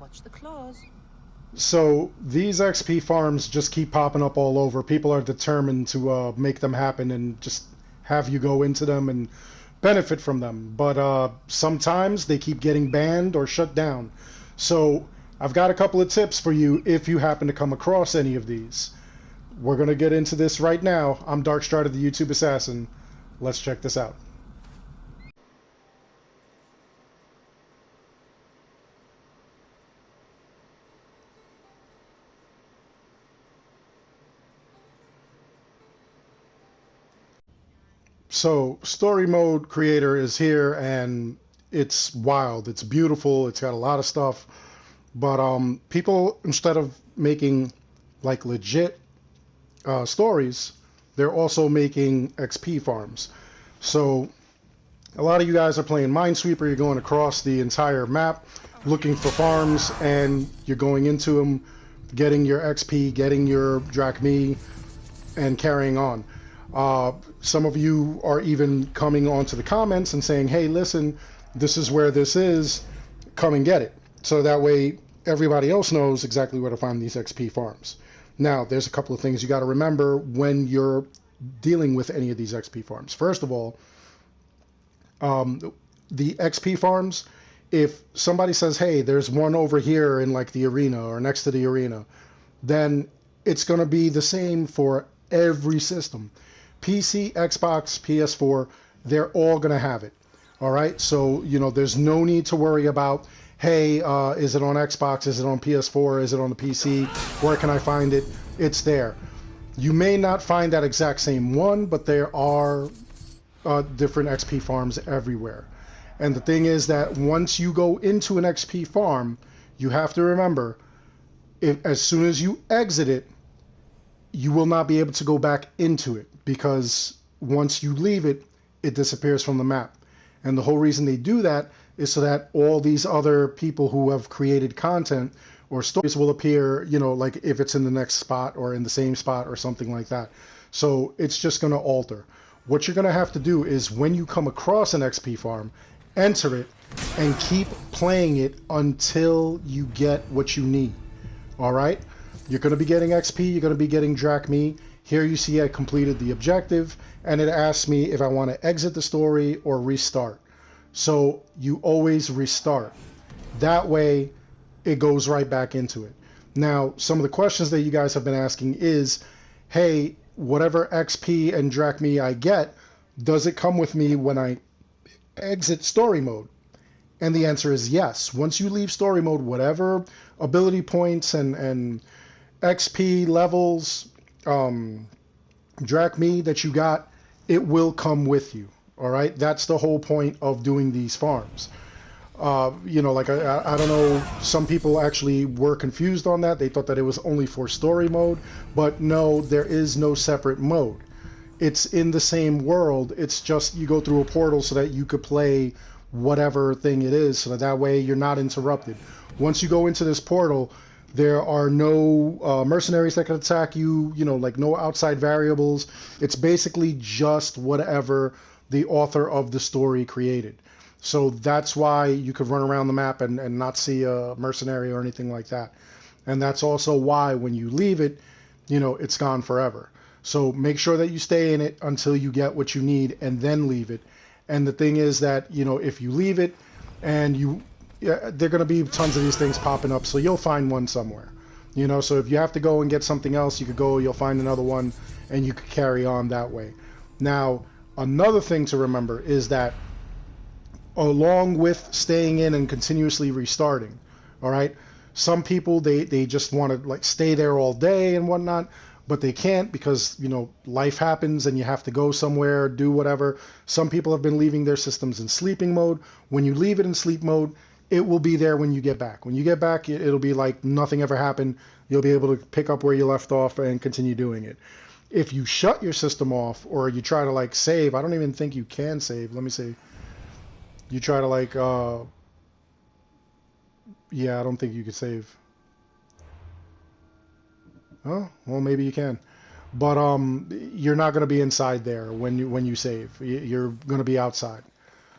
Watch the claws. So these XP farms just keep popping up all over. People are determined to make them happen and just have you go into them and benefit from them. But sometimes they keep getting banned or shut down. So I've got a couple of tips for you if you happen to come across any of these. We're going to get into this right now. I'm Darkstrider, the YouTube Assassin. Let's check this out. So story mode creator is here, and it's wild. It's beautiful. It's got a lot of stuff. But people, instead of making like legit stories, they're also making XP farms. So a lot of you guys are playing Minesweeper. You're going across the entire map looking for farms, and you're going into them, getting your XP, getting your drachmae, and carrying on. Some of you are even coming onto the comments and saying, hey, listen, this is where this is, come and get it. So that way everybody else knows exactly where to find these XP farms. Now, there's a couple of things you got to remember when you're dealing with any of these XP farms. First of all, the XP farms, if somebody says, hey, there's one over here in like the arena or next to the arena, then it's going to be the same for every system. PC, Xbox, PS4, they're all going to have it. All right. So, you know, there's no need to worry about, hey, is it on Xbox? Is it on PS4? Is it on the PC? Where can I find it? It's there. You may not find that exact same one, but there are different XP farms everywhere. And the thing is that once you go into an XP farm, you have to remember, as soon as you exit it, you will not be able to go back into it, because once you leave it, it disappears from the map. And the whole reason they do that is so that all these other people who have created content or stories will appear, you know, like if it's in the next spot or in the same spot or something like that. So it's just going to alter. What you're going to have to do is when you come across an XP farm, enter it and keep playing it until you get what you need. All right? You're going to be getting XP, you're going to be getting drachmae. Here you see I completed the objective, and it asks me if I want to exit the story or restart. So you always restart. That way it goes right back into it. Now, some of the questions that you guys have been asking is, hey, whatever XP and drachmae I get, does it come with me when I exit story mode? And the answer is yes. Once you leave story mode, whatever ability points and XP levels, drachmae that you got, it will come with you. All right, that's the whole point of doing these farms. You know, like I don't know, some people actually were confused on that. They thought that it was only for story mode, but no, there is no separate mode. It's in the same world. It's just you go through a portal so that you could play whatever thing it is, so that way you're not interrupted. Once you go into this portal, there are no mercenaries that can attack you, you know, like no outside variables. It's basically just whatever the author of the story created. So that's why you could run around the map and not see a mercenary or anything like that. And that's also why when you leave it, you know, it's gone forever. So make sure that you stay in it until you get what you need and then leave it. And the thing is that, you know, if you leave it and there are going to be tons of these things popping up, so you'll find one somewhere. You know, so if you have to go and get something else, you could go, you'll find another one, and you could carry on that way. Now, another thing to remember is that along with staying in and continuously restarting, all right, some people, they just want to like stay there all day and whatnot, but they can't because, you know, life happens and you have to go somewhere, do whatever. Some people have been leaving their systems in sleeping mode. When you leave it in sleep mode, it will be there when you get back. When you get back, it'll be like nothing ever happened. You'll be able to pick up where you left off and continue doing it. If you shut your system off or you try to like save, I don't even think you can save. Let me see. You try to like, yeah, I don't think you could save. Oh, well, maybe you can. But you're not going to be inside there when you save. You're going to be outside.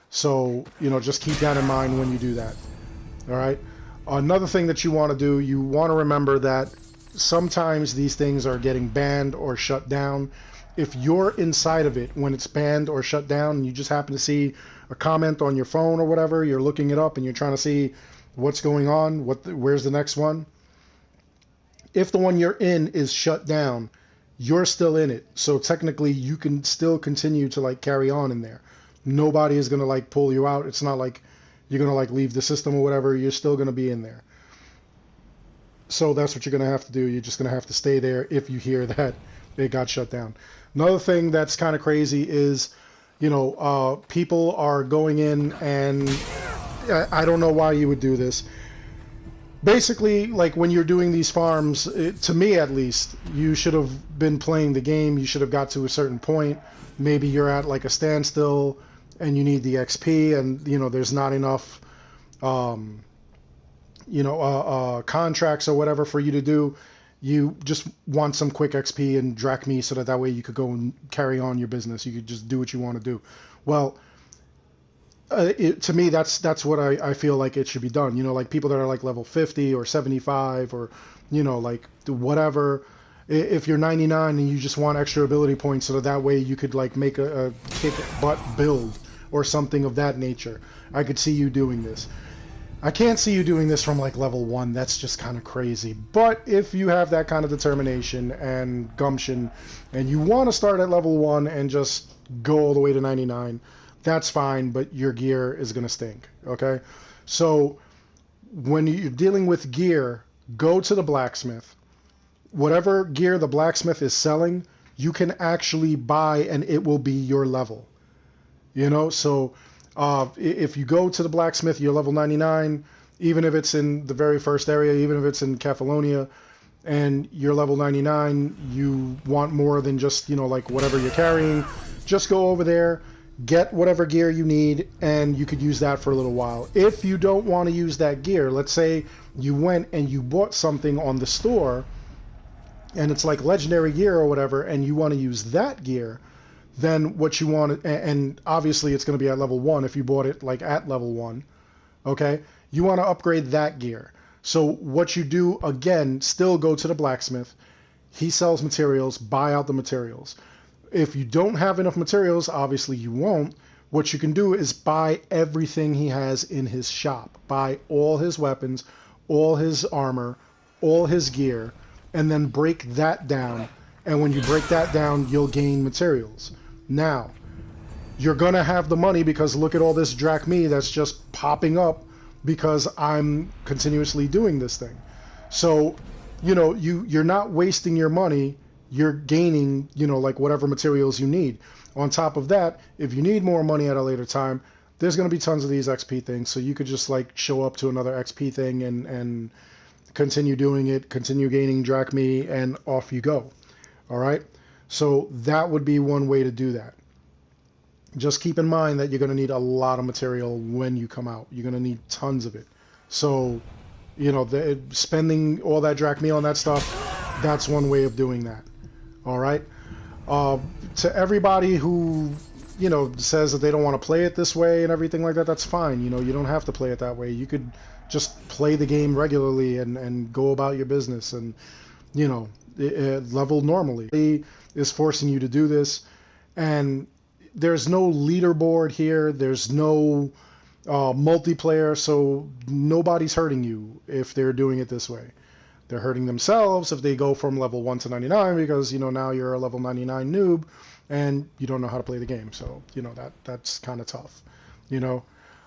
So, you know, just keep that in mind when you do that. All right. Another thing that you want to do, you want to remember that sometimes these things are getting banned or shut down. If you're inside of it when it's banned or shut down, and you just happen to see a comment on your phone or whatever, you're looking it up and you're trying to see what's going on, where's the next one. If the one you're in is shut down, you're still in it. So technically you can still continue to like carry on in there. Nobody is going to like pull you out. It's not like you're going to like leave the system or whatever. You're still going to be in there. So that's what you're going to have to do. You're just going to have to stay there if you hear that it got shut down. Another thing that's kind of crazy is, people are going in, and I don't know why you would do this. Basically, like when you're doing these farms, to me at least, you should have been playing the game. You should have got to a certain point. Maybe you're at like a standstill and you need the XP, and there's not enough contracts or whatever for you to do. You just want some quick XP and drachmi so that way you could go and carry on your business. You could just do what you want to do. Well, to me, that's what I feel like it should be done. Like people that are like level 50 or 75 or, like whatever. If you're 99 and you just want extra ability points so that way you could like make a kick butt build or something of that nature, I could see you doing this. I can't see you doing this from like level 1. That's just kind of crazy. But if you have that kind of determination and gumption and you want to start at level 1 and just go all the way to 99, that's fine, but your gear is going to stink, okay? So when you're dealing with gear, go to the blacksmith. Whatever gear the blacksmith is selling, you can actually buy and it will be your level. So if you go to the blacksmith, you're level 99, even if it's in the very first area, even if it's in Catalonia, and you're level 99, you want more than just, like whatever you're carrying, just go over there, get whatever gear you need, and you could use that for a little while. If you don't want to use that gear, let's say you went and you bought something on the store, and it's like legendary gear or whatever, and you want to use that gear, then what you want, and obviously it's going to be at level 1 if you bought it like at level 1, okay? You want to upgrade that gear. So what you do, again, still go to the blacksmith. He sells materials, buy out the materials. If you don't have enough materials, obviously you won't. What you can do is buy everything he has in his shop. Buy all his weapons, all his armor, all his gear, and then break that down. And when you break that down, you'll gain materials. Now, you're going to have the money because look at all this drachmi that's just popping up because I'm continuously doing this thing. So, you're not wasting your money. You're gaining, like whatever materials you need. On top of that, if you need more money at a later time, there's going to be tons of these XP things. So you could just like show up to another XP thing and continue doing it, continue gaining drachmi, and off you go. All right. So that would be one way to do that. Just keep in mind that you're going to need a lot of material when you come out. You're going to need tons of it. So, spending all that drachmi on that stuff, that's one way of doing that. All right. To everybody who, says that they don't want to play it this way and everything like that, that's fine. You don't have to play it that way. You could just play the game regularly and go about your business and, level normally. Is forcing you to do this, and there's no leaderboard here, there's no multiplayer, so nobody's hurting you if they're doing it this way. They're hurting themselves if they go from level 1 to 99 because now you're a level 99 noob and you don't know how to play the game, so that's kind of tough.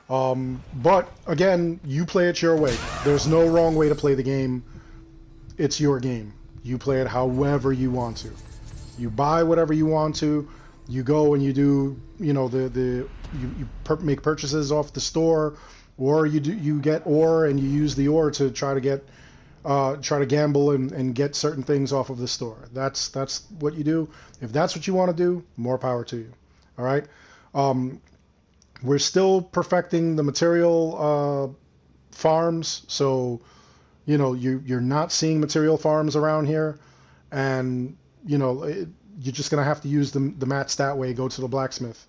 But again, you play it your way. There's no wrong way to play the game. It's your game. You play it however you want to. You buy whatever you want to. You go and you do, make purchases off the store, or you get ore and you use the ore to try to gamble and get certain things off of the store. That's what you do. If that's what you want to do, more power to you. All right. We're still perfecting the material farms, so you're not seeing material farms around here, and you're just gonna have to use the mats that way. Go to the blacksmith.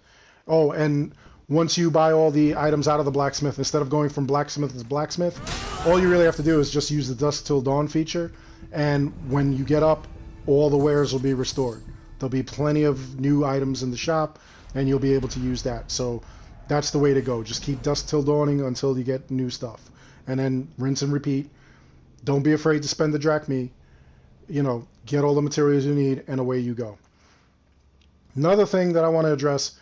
Oh, and once you buy all the items out of the blacksmith, instead of going from blacksmith to blacksmith, all you really have to do is just use the Dusk Till Dawn feature, and when you get up, all the wares will be restored. There'll be plenty of new items in the shop, and you'll be able to use that. So that's the way to go. Just keep Dusk Till Dawning until you get new stuff, and then rinse and repeat. Don't be afraid to spend the drachmae. You know, get all the materials you need, and away you go. Another thing that I want to address,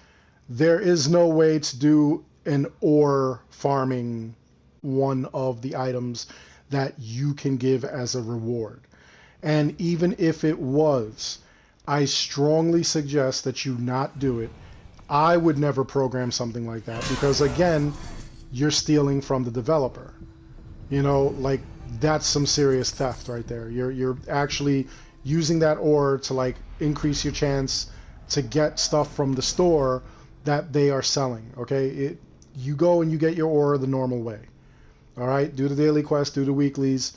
there is no way to do an ore farming one of the items that you can give as a reward. And even if it was, I strongly suggest that you not do it. I would never program something like that, because again, you're stealing from the developer. You know, like, that's some serious theft right there. You're actually using that ore to like increase your chance to get stuff from the store that they are selling. Okay, you go and you get your ore the normal way. All right, do the daily quest, do the weeklies.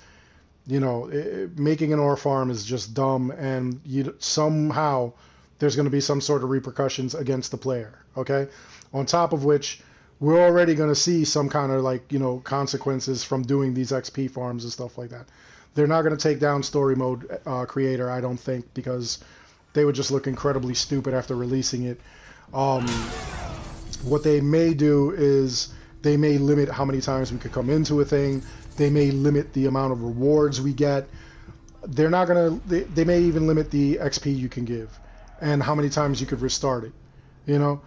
You know, making an ore farm is just dumb, and somehow there's going to be some sort of repercussions against the player. Okay, on top of which, we're already going to see some kind of like, you know, consequences from doing these XP farms and stuff like that. They're not going to take down story mode creator, I don't think, because they would just look incredibly stupid after releasing it. What they may do is they may limit how many times we could come into a thing. They may limit the amount of rewards we get. They're not going to, they may even limit the XP you can give and how many times you could restart it, you know.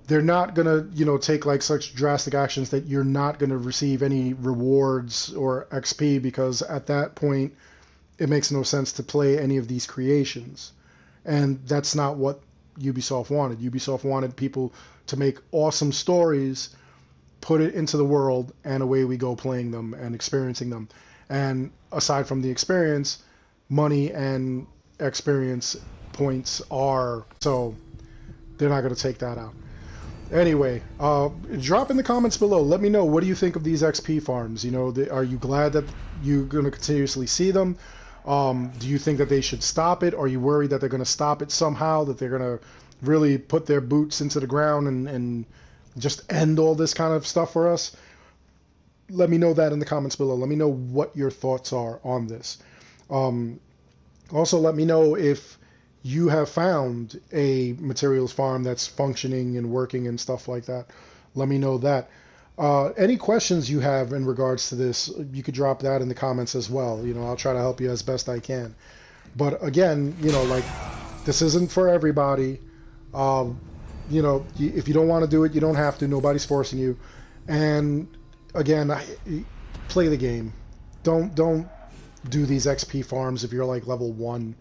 They're not going to, you know, take like such drastic actions that you're not going to receive any rewards or XP, because at that point it makes no sense to play any of these creations. And that's not what Ubisoft wanted. Ubisoft wanted people to make awesome stories, put it into the world, and away we go playing them and experiencing them. And aside from the experience, money and experience points are, so they're not going to take that out. Anyway, drop in the comments below. Let me know, what do you think of these XP farms? You know, are you glad that you're going to continuously see them? Do you think that they should stop it? Are you worried that they're going to stop it somehow, that they're going to really put their boots into the ground and just end all this kind of stuff for us? Let me know that in the comments below. Let me know what your thoughts are on this. Also, let me know if you have found a materials farm that's functioning and working and stuff like that. Let me know that. Any questions you have in regards to this, you could drop that in the comments as well. You know, I'll try to help you as best I can. But again, you know, like, this isn't for everybody. You know, if you don't want to do it, you don't have to. Nobody's forcing you. And again, play the game. Don't do these XP farms if you're like level 1.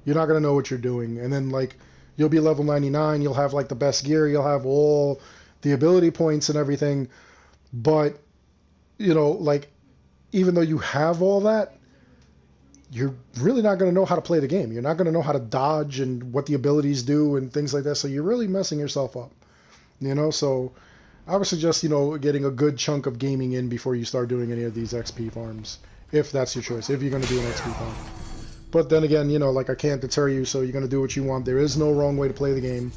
You're not going to know what you're doing. And then, like, you'll be level 99. You'll have, like, the best gear. You'll have all the ability points and everything. But, you know, like, even though you have all that, you're really not going to know how to play the game. You're not going to know how to dodge and what the abilities do and things like that. So you're really messing yourself up, you know? So I would suggest, you know, getting a good chunk of gaming in before you start doing any of these XP farms, if that's your choice, if you're going to do an XP farm. But then again, you know, like, I can't deter you, so you're going to do what you want. There is no wrong way to play the game.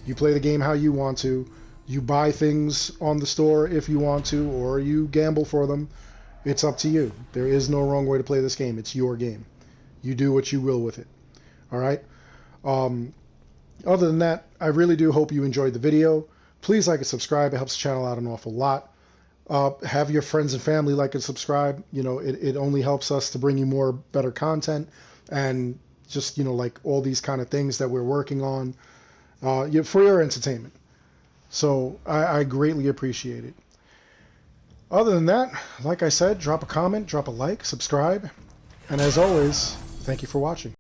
You play the game how you want to. You buy things on the store if you want to, or you gamble for them. It's up to you. There is no wrong way to play this game. It's your game. You do what you will with it. All right? Other than that, I really do hope you enjoyed the video. Please like and subscribe. It helps the channel out an awful lot. Have your friends and family like and subscribe. You know, it only helps us to bring you more better content, and just, you know, like, all these kind of things that we're working on for your entertainment. So I greatly appreciate it. Other than that, like I said, drop a comment, drop a like, subscribe, and as always, thank you for watching.